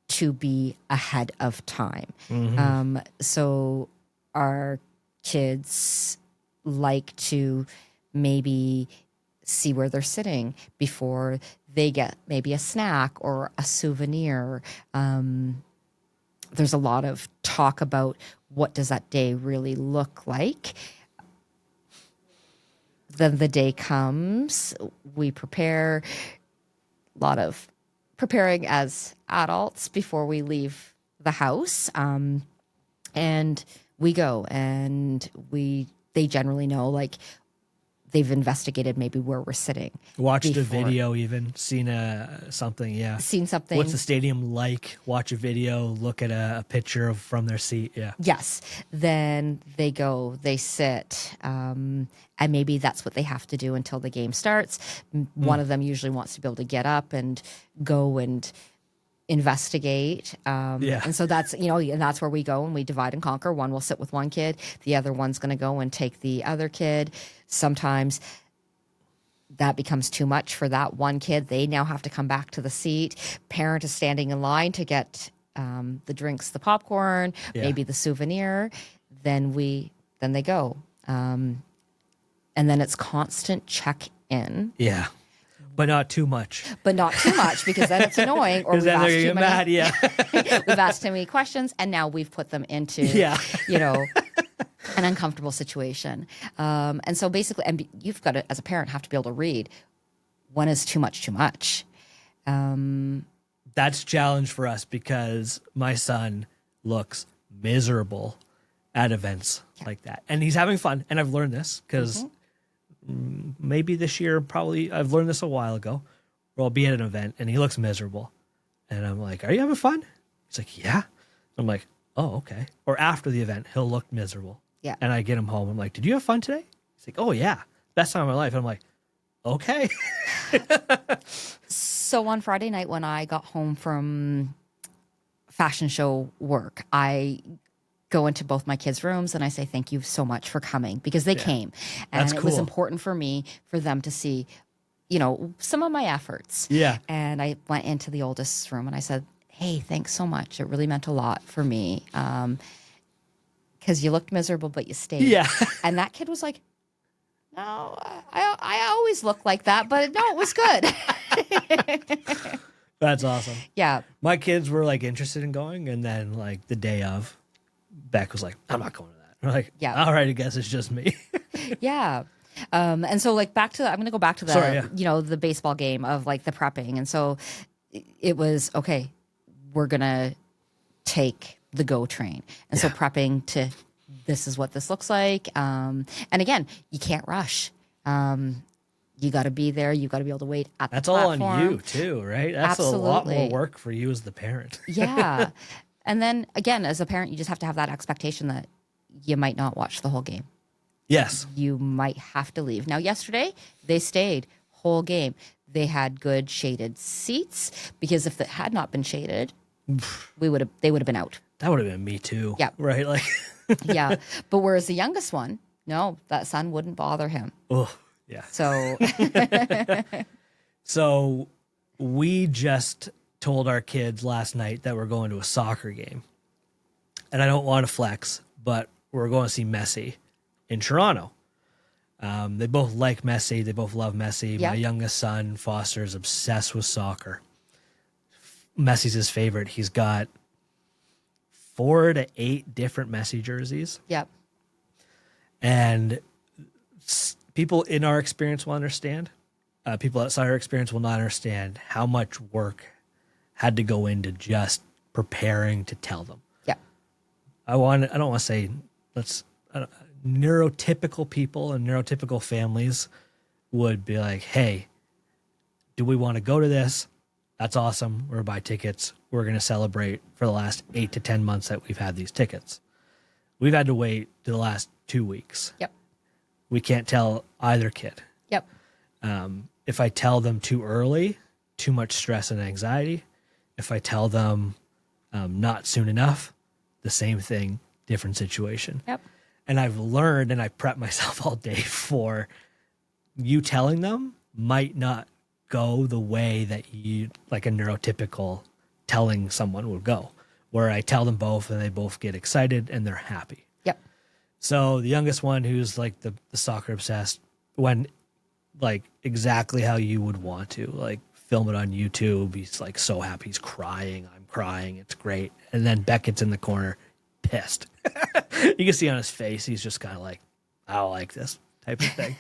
to be ahead of time. Mm-hmm. So our kids like to maybe see where they're sitting before they get maybe a snack or a souvenir. There's a lot of talk about what does that day really look like. Then the day comes, we prepare, a lot of preparing as adults before we leave the house. And we go and they generally know, like, they've investigated maybe where we're sitting. Watched a video, even seen something. Yeah. Seen something. What's the stadium like? Watch a video, look at a picture from their seat. Yeah. Yes. Then they go, they sit, and maybe that's what they have to do until the game starts. One of them usually wants to be able to get up and go and investigate. And so that's, and that's where we go and we divide and conquer. One will sit with one kid. The other one's going to go and take the other kid. Sometimes that becomes too much for that one kid. They now have to come back to the seat. Parent is standing in line to get the drinks, the popcorn, maybe the souvenir. Then they go. And then it's constant check-in. Yeah. But not too much. But not too much, because then it's annoying. Or then they're getting mad, we've asked too many questions, and now we've put them into, an uncomfortable situation. And so basically, and you've got to, as a parent, have to be able to read when is too much too much. That's a challenge for us because my son looks miserable at events like that. And he's having fun. And I've learned this because maybe this year, probably, I've learned this a while ago, where I'll be at an event and he looks miserable. And I'm like, are you having fun? He's like, yeah. I'm like, oh, okay. Or after the event, he'll look miserable. Yeah. And I get him home. I'm like, did you have fun today? He's like, oh, yeah. Best time of my life. And I'm like, okay. So on Friday night when I got home from fashion show work, I go into both my kids' rooms and I say, thank you so much for coming, because they came. And That's it was cool. important for me for them to see, you know, some of my efforts. Yeah. And I went into the oldest's room and I said, hey, thanks so much. It really meant a lot for me. Because you looked miserable, but you stayed. Yeah. And that kid was like, no, I always look like that, but no, it was good. That's awesome. Yeah. My kids were like interested in going, and then like the day of, Beck was like, I'm not going to that. We're like, Yeah. all right, I guess it's just me. Yeah. And so like back to, I'm going to go back to the, Sorry, yeah. you know, the baseball game of like the prepping. And so it was, okay, we're going to take the go train. And so prepping to, this is what this looks like. And again, you can't rush. You got to be there. You got to be able to wait at That's the platform. all on you too, right? That's a lot more Absolutely. work for you as the parent. Yeah. And then again, as a parent, you just have to have that expectation that you might not watch the whole game. Yes. You might have to leave. Now, yesterday, they stayed whole game. They had good shaded seats, because if it had not been shaded, they would have been out. That would have been me too. Yeah. Right? Like, Yeah. But whereas the youngest one, no, that sun wouldn't bother him. oh, yeah. So So we just told our kids last night that we're going to a soccer game. And I don't want to flex, but we're going to see Messi in Toronto. They both like Messi. They both love Messi. Yeah. My youngest son, Foster, is obsessed with soccer. Messi's his favorite. He's got 4 to 8 different Messi jerseys. yep. And people in our experience will understand. People outside our experience will not understand how much work had to go into just preparing to tell them. Yeah. I don't want to say neurotypical people and neurotypical families would be like, hey, do we want to go to this? That's awesome. We're going to buy tickets. We're going to celebrate for the last 8 to 10 months that we've had these tickets. We've had to wait to the last 2 weeks. Yep. We can't tell either kid. Yep. If I tell them too early, too much stress and anxiety. If I tell them not soon enough, the same thing, different situation. Yep. And I've learned, and I prep myself all day for, you telling them might not go the way that you, like a neurotypical telling someone would go, where I tell them both and they both get excited and they're happy. Yep. So the youngest one, who's like the soccer obsessed, went like exactly how you would want to, like film it on YouTube. He's like so happy. He's crying. I'm crying. It's great. And then Beckett's in the corner, pissed. You can see on his face, he's just kind of like, I don't like this type of thing.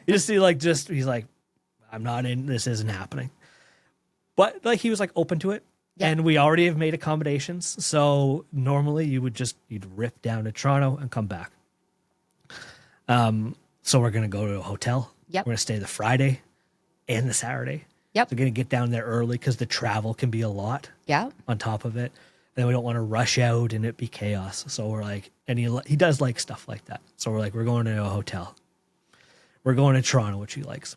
You just see like, he's like, I'm not in, this isn't happening. But like, he was like open to it. Yeah. And we already have made accommodations. So normally you'd rip down to Toronto and come back. So we're going to go to a hotel. Yep. We're going to stay the Friday and the Saturday. Yep. We're going to get down there early because the travel can be a lot Yeah. on top of it. And we don't want to rush out and it be chaos. So we're like, and he does like stuff like that. So we're like, we're going to a hotel. We're going to Toronto, which he likes.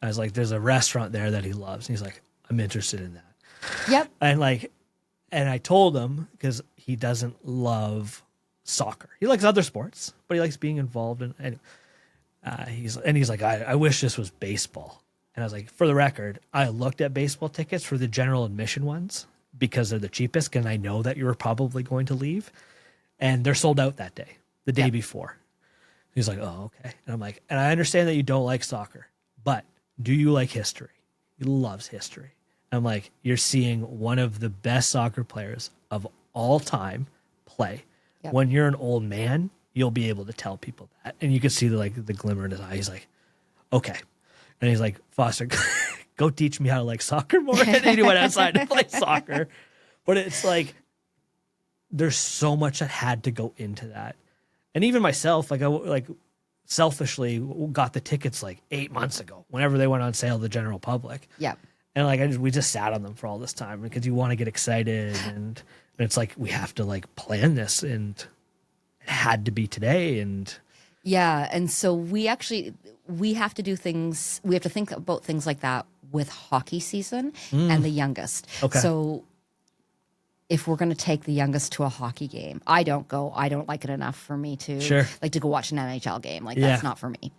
I was like, there's a restaurant there that he loves. And he's like, I'm interested in that. Yep. And I told him, because he doesn't love soccer. He likes other sports, but he likes being involved in. He's like, I wish this was baseball. And I was like, for the record, I looked at baseball tickets for the general admission ones because they're the cheapest, and I know that you were probably going to leave, and they're sold out that day, the day before. He's like, oh, okay. And I'm like, and I understand that you don't like soccer, but do you like history? He loves history. I'm like, you're seeing one of the best soccer players of all time play. Yep. When you're an old man, you'll be able to tell people that. And you can see the glimmer in his eye. He's like, okay. And he's like, Foster, go teach me how to like soccer more. And he went outside to play soccer. But it's like, there's so much that had to go into that. And even myself, I selfishly got the tickets like 8 months ago, whenever they went on sale to the general public. Yep. And we just sat on them for all this time because you want to get excited, and it's like, we have to like plan this, and it had to be today. And Yeah. And so we have to do things, we have to think about things like that with hockey season and the youngest. Okay. So if we're going to take the youngest to a hockey game, I don't go. I don't like it enough for me to Sure. like to go watch an NHL game. Like Yeah. that's not for me.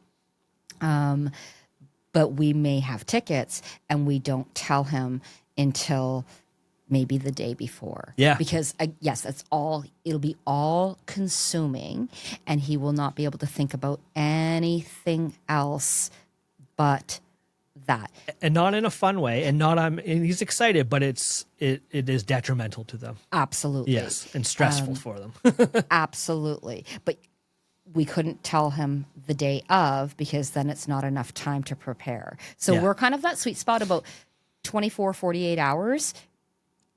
But we may have tickets and we don't tell him until maybe the day before. Yeah. Because yes, it'll be all consuming and he will not be able to think about anything else but that. And not in a fun way, and he's excited, but it is detrimental to them. Absolutely. Yes, and stressful for them. Absolutely. But we couldn't tell him the day of because then it's not enough time to prepare. So Yeah. we're kind of that sweet spot about 24, 48 hours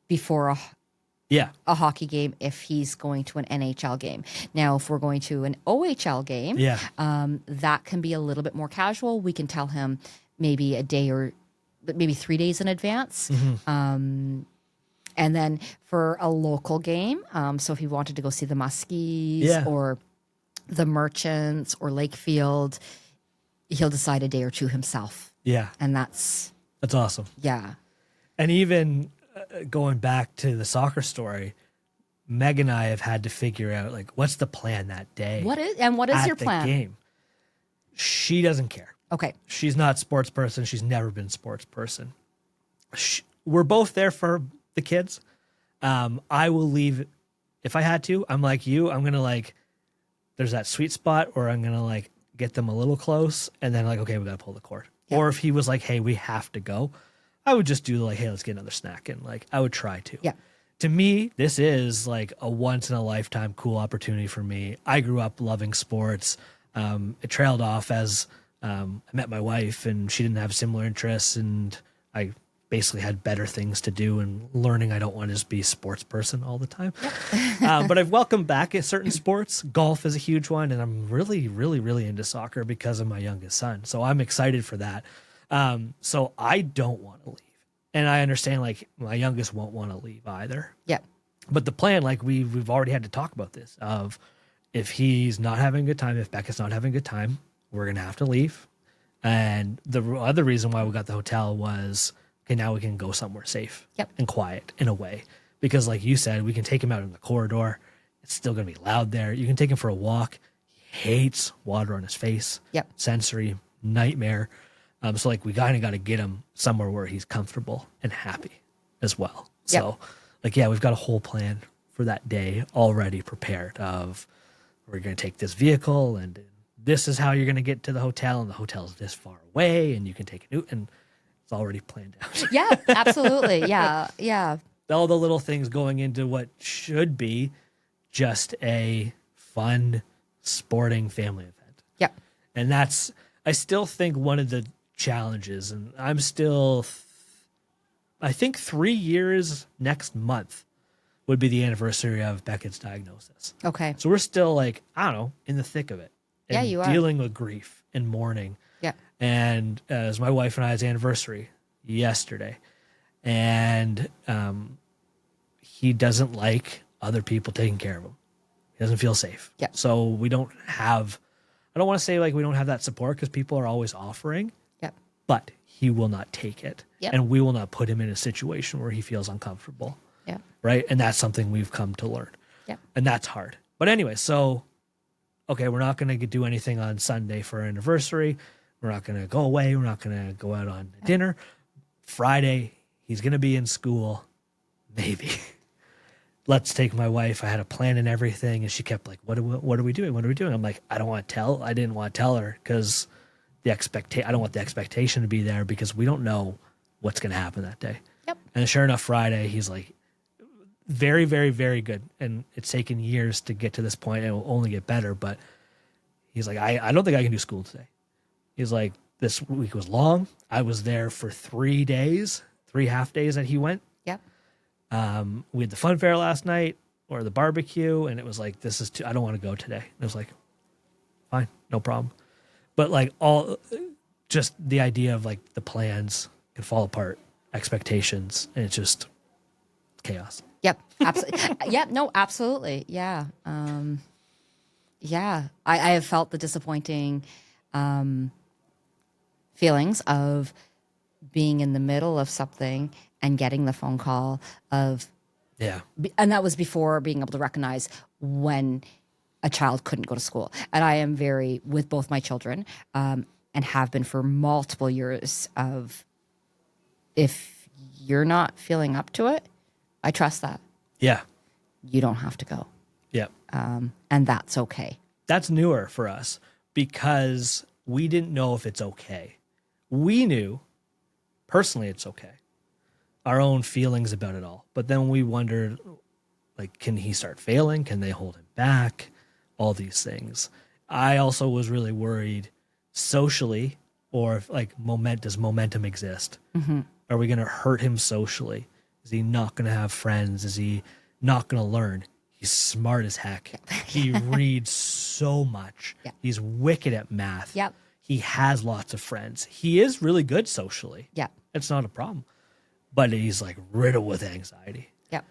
before a hockey game if he's going to an NHL game. Now, if we're going to an OHL game, that can be a little bit more casual. We can tell him maybe a day or maybe 3 days in advance. And then for a local game, so if he wanted to go see the Muskies or the Merchants or Lakefield, he'll decide a day or two himself. Yeah. And that's awesome. Yeah. And even going back to the soccer story, Meg and I have had to figure out, like, what's the plan that day? What is your plan? Game. She doesn't care. Okay. She's not a sports person. She's never been a sports person. We're both there for the kids. I will leave if I had to. I'm like you. I'm going to there's that sweet spot where I'm going to get them a little close and then okay, we got to pull the cord. Or if he was like, hey, we have to go, I would just do hey, let's get another snack. And I would try to. Yeah. To me, this is a once in a lifetime cool opportunity for me. I grew up loving sports. It trailed off as I met my wife and she didn't have similar interests and I basically had better things to do and learning I don't want to just be a sports person all the time. But I've welcomed back at certain sports. Golf is a huge one, and I'm really, really, really into soccer because of my youngest son. So I'm excited for that. So I don't want to leave. And I understand my youngest won't want to leave either. Yeah. But the plan, we've already had to talk about this of if he's not having a good time, if Becca's not having a good time, we're going to have to leave. And the other reason why we got the hotel was, okay, now we can go somewhere safe and quiet in a way. Because like you said, we can take him out in the corridor. It's still going to be loud there. You can take him for a walk. He hates water on his face. Yep. Sensory nightmare. So we kind of got to get him somewhere where he's comfortable and happy as well. So we've got a whole plan for that day already prepared of we're going to take this vehicle and this is how you're going to get to the hotel and the hotel's this far away and you can take a new and it's already planned out. Yeah, absolutely. Yeah. Yeah. All the little things going into what should be just a fun sporting family event. Yep. And that's, I still think one of the challenges, and I'm still, I think 3 years next month would be the anniversary of Beckett's diagnosis. Okay. So we're still in the thick of it. And Yeah, you are. dealing with grief and mourning. Yeah. And it was my wife and I's anniversary yesterday. And he doesn't like other people taking care of him. He doesn't feel safe. Yeah. So we don't have, I don't want to say we don't have that support because people are always offering. Yep. But he will not take it. Yep. And we will not put him in a situation where he feels uncomfortable. Yeah. Right. And that's something we've come to learn. Yeah. And that's hard. But anyway, so, okay, we're not going to do anything on Sunday for our anniversary. We're not going to go away. We're not going to go out on dinner. Friday, he's going to be in school. Maybe. Let's take my wife. I had a plan and everything. And she kept what are we doing? What are we doing? I'm like, I don't want to tell. I didn't want to tell her because I don't want the expectation to be there because we don't know what's going to happen that day. Yep. And sure enough, Friday, he's very, very, very good. And it's taken years to get to this point. It will only get better. But he's I don't think I can do school today. He's this week was long. I was there for 3 days, 3 half days that he went. Yep. We had the fun fair last night or the barbecue. And it was this is I don't want to go today. And it was fine, no problem. But all just the idea of the plans could fall apart, expectations, and it's just chaos. Yep. Absolutely. Yeah. No, absolutely. Yeah. Yeah. I have felt the disappointing feelings of being in the middle of something and getting the phone call of Yeah. And that was before being able to recognize when a child couldn't go to school. And I am very, with both my children, and have been for multiple years, of if you're not feeling up to it, I trust that. Yeah. You don't have to go. Yeah. And that's okay. That's newer for us because we didn't know if it's okay. We knew personally it's okay. Our own feelings about it all. But then we wondered, like, can he start failing? Can they hold him back? All these things. I also was really worried socially, or if, like, does momentum exist? Mm-hmm. Are we going to hurt him socially? Is he not going to have friends? Is he not going to learn? He's smart as heck. He reads so much. Yeah. He's wicked at math. Yep. He has lots of friends. He is really good socially. Yeah. It's not a problem. But he's like riddled with anxiety. Yep.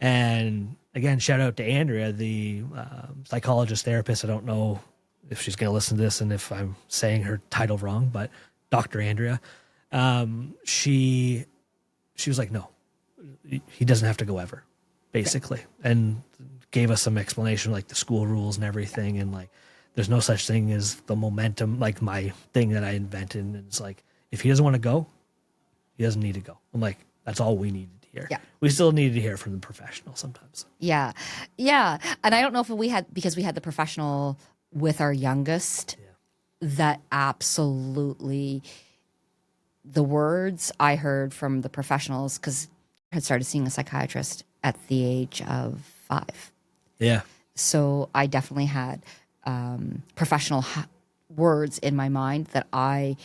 And again, shout out to Andrea, the psychologist therapist. I don't know if she's going to listen to this and if I'm saying her title wrong, but Dr. Andrea, she was like, no, he doesn't have to go ever, basically. Yeah. And gave us some explanation, like the school rules and everything. And like, there's no such thing as the momentum, like my thing that I invented. And it's like, if he doesn't want to go, he doesn't need to go. I'm like, that's all we needed to hear. Yeah. We still needed to hear from the professional sometimes. Yeah. Yeah. And I don't know if because we had the professional with our youngest, that absolutely, the words I heard from the professionals, because I had started seeing a psychiatrist at the age of 5. Yeah. So I definitely had professional words in my mind that I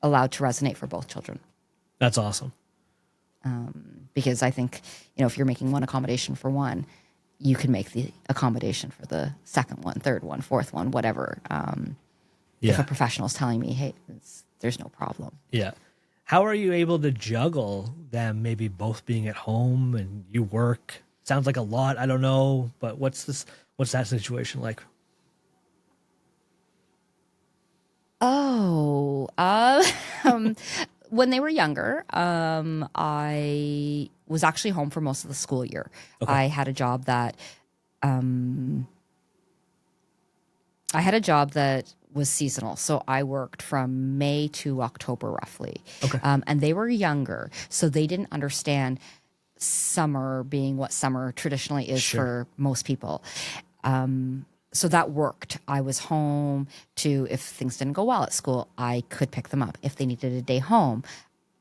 allowed to resonate for both children. That's awesome. Because I think, if you're making one accommodation for one, you can make the accommodation for the second one, third one, fourth one, whatever. If a professional is telling me, hey, there's no problem. Yeah. How are you able to juggle them maybe both being at home and you work? Sounds like a lot. I don't know. But what's that situation like? Oh, when they were younger, I was actually home for most of the school year. Okay. I had a job that was seasonal. So I worked from May to October roughly. Okay. And they were younger, so they didn't understand summer being what summer traditionally is for most people. So that worked. I was home to, if things didn't go well at school, I could pick them up. If they needed a day home,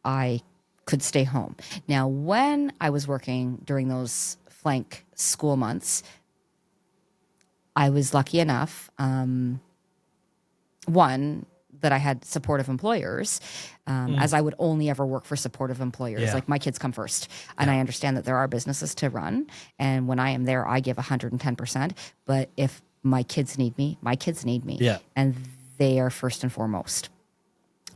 I could stay home. Now, when I was working during those flank school months, I was lucky enough, one, that I had supportive employers, as I would only ever work for supportive employers. Yeah. Like, my kids come first. And I understand that there are businesses to run. And when I am there, I give 110%. But if my kids need me, my kids need me. Yeah. And they are first and foremost.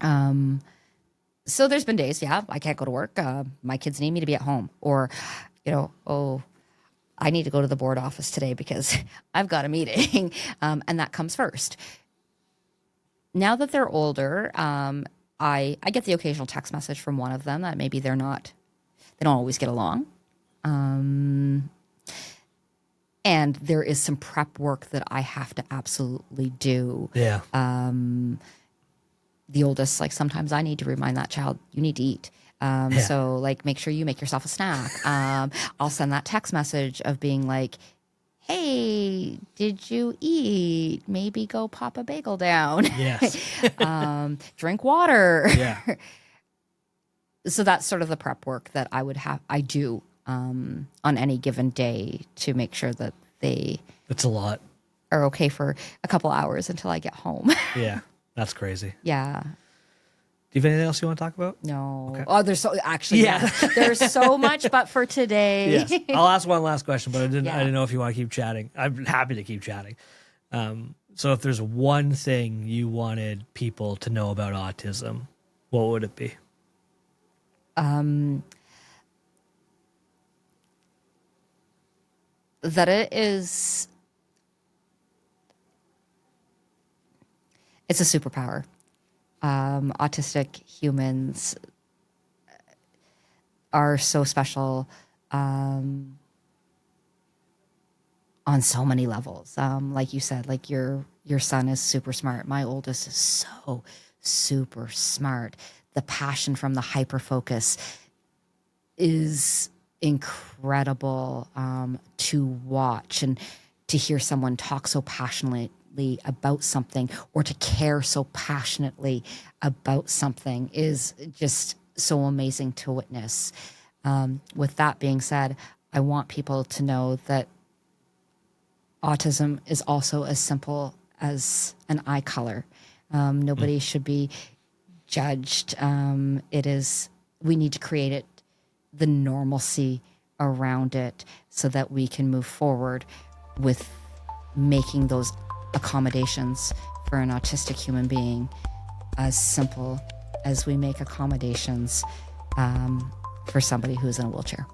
So there's been days, I can't go to work. My kids need me to be at home. Or, I need to go to the board office today because I've got a meeting. And that comes first. Now that they're older, I get the occasional text message from one of them that maybe they don't always get along. And there is some prep work that I have to absolutely do. Yeah. The oldest, like, sometimes I need to remind that child, you need to eat. So, like, make sure you make yourself a snack. I'll send that text message of being like, hey, did you eat? Maybe go pop a bagel down. Yes. Drink water. Yeah. So that's sort of the prep work that I do on any given day to make sure that That's a lot. Are okay for a couple hours until I get home. Yeah. That's crazy. Yeah. Do you have anything else you want to talk about? No. Okay. Oh, there's there's so much, but for today. Yes. I'll ask one last question, but I didn't know if you want to keep chatting. I'm happy to keep chatting. So if there's one thing you wanted people to know about autism, what would it be? That it's a superpower. Autistic humans are so special. on so many levels. Like you said, like your son is super smart. My oldest is so super smart. The passion from the hyper focus is incredible to watch, and to hear someone talk so passionately about something, or to care so passionately about something, is just so amazing to witness. With that being said, I want people to know that autism is also as simple as an eye color. Nobody should be judged. We need to create it, the normalcy around it, so that we can move forward with making those accommodations for an autistic human being as simple as we make accommodations for somebody who's in a wheelchair.